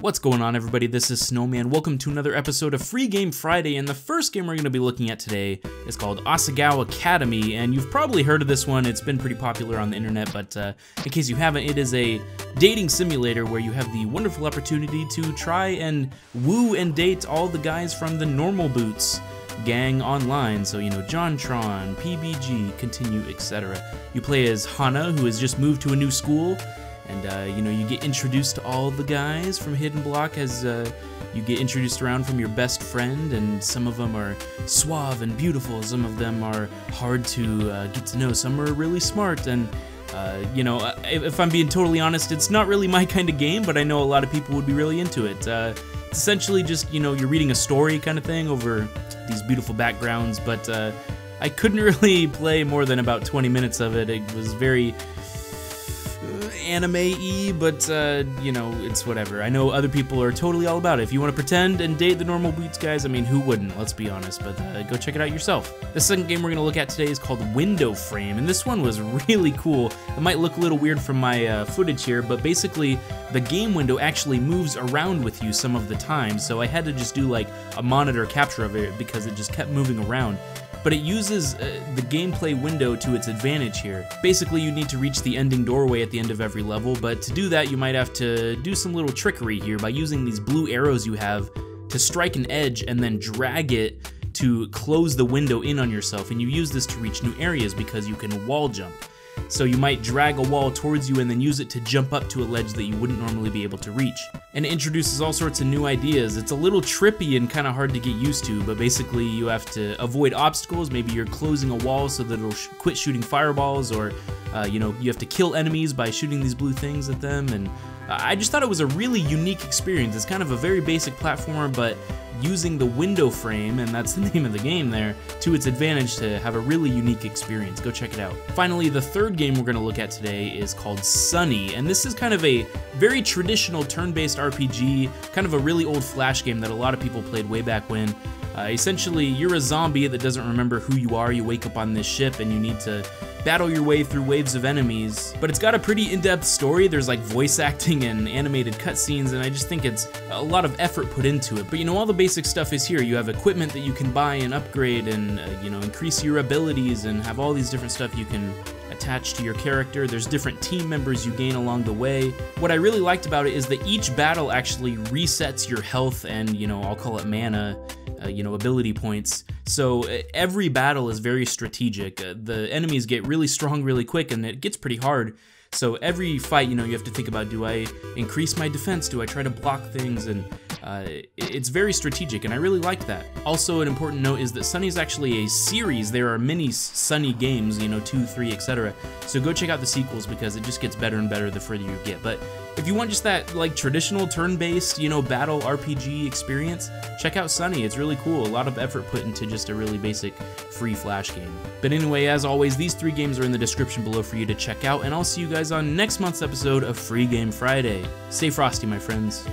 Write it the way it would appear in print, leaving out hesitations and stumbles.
What's going on, everybody? This is Snowman. Welcome to another episode of Free Game Friday, and the first game we're going to be looking at today is called Asagao Academy, and you've probably heard of this one. It's been pretty popular on the internet, but in case you haven't, it is a dating simulator where you have the wonderful opportunity to try and woo and date all the guys from the Normal Boots gang online. So, you know, JonTron, PBG, Continue, etc. You play as Hana, who has just moved to a new school. And, you know, you get introduced to all the guys from Hidden Block as you get introduced around from your best friend, and some of them are suave and beautiful, some of them are hard to get to know, some are really smart, and, you know, if I'm being totally honest, it's not really my kind of game, but I know a lot of people would be really into it. It's essentially just, you know, you're reading a story kind of thing over these beautiful backgrounds, but I couldn't really play more than about 20 minutes of it. It was very anime-y, but, you know, it's whatever. I know other people are totally all about it. If you want to pretend and date the Normal Boots guys, I mean, who wouldn't? Let's be honest, but go check it out yourself. The second game we're going to look at today is called Windowframe, and this one was really cool. It might look a little weird from my footage here, but basically, the game window actually moves around with you some of the time, so I had to just do, like, a monitor capture of it because it just kept moving around. But it uses the gameplay window to its advantage here. Basically, you need to reach the ending doorway at the end of every level, but to do that, you might have to do some little trickery here by using these blue arrows you have to strike an edge and then drag it to close the window in on yourself, and you use this to reach new areas because you can wall jump. So you might drag a wall towards you and then use it to jump up to a ledge that you wouldn't normally be able to reach. And it introduces all sorts of new ideas. It's a little trippy and kind of hard to get used to, but basically you have to avoid obstacles. Maybe you're closing a wall so that it'll quit shooting fireballs, or you know, you have to kill enemies by shooting these blue things at them. And I just thought it was a really unique experience. It's kind of a very basic platformer, but using the window frame, and that's the name of the game there, to its advantage to have a really unique experience. Go check it out. Finally, the third game we're going to look at today is called Sonny, and this is kind of a very traditional turn-based RPG, kind of a really old Flash game that a lot of people played way back when. Essentially, you're a zombie that doesn't remember who you are. You wake up on this ship and you need to battle your way through waves of enemies, but it's got a pretty in-depth story. There's like voice acting and animated cutscenes, and I just think it's a lot of effort put into it. But you know, all the basic stuff is here. You have equipment that you can buy and upgrade, and you know, increase your abilities, and have all these different stuff you can attach to your character. There's different team members you gain along the way. What I really liked about it is that each battle actually resets your health and, you know, I'll call it mana, you know, ability points. So every battle is very strategic. The enemies get really strong really quick, and it gets pretty hard. So every fight, you know, you have to think about, do I increase my defense? Do I try to block things? And it's very strategic, and I really liked that. Also, an important note is that Sonny is actually a series. There are many Sonny games, you know, 2, 3, etc. So go check out the sequels because it just gets better and better the further you get. But if you want just that, like, traditional turn-based, you know, battle RPG experience, check out Sonny. It's really cool. A lot of effort put into just a really basic free Flash game. But anyway, as always, these 3 games are in the description below for you to check out, and I'll see you guys on next month's episode of Free Game Friday. Stay frosty, my friends.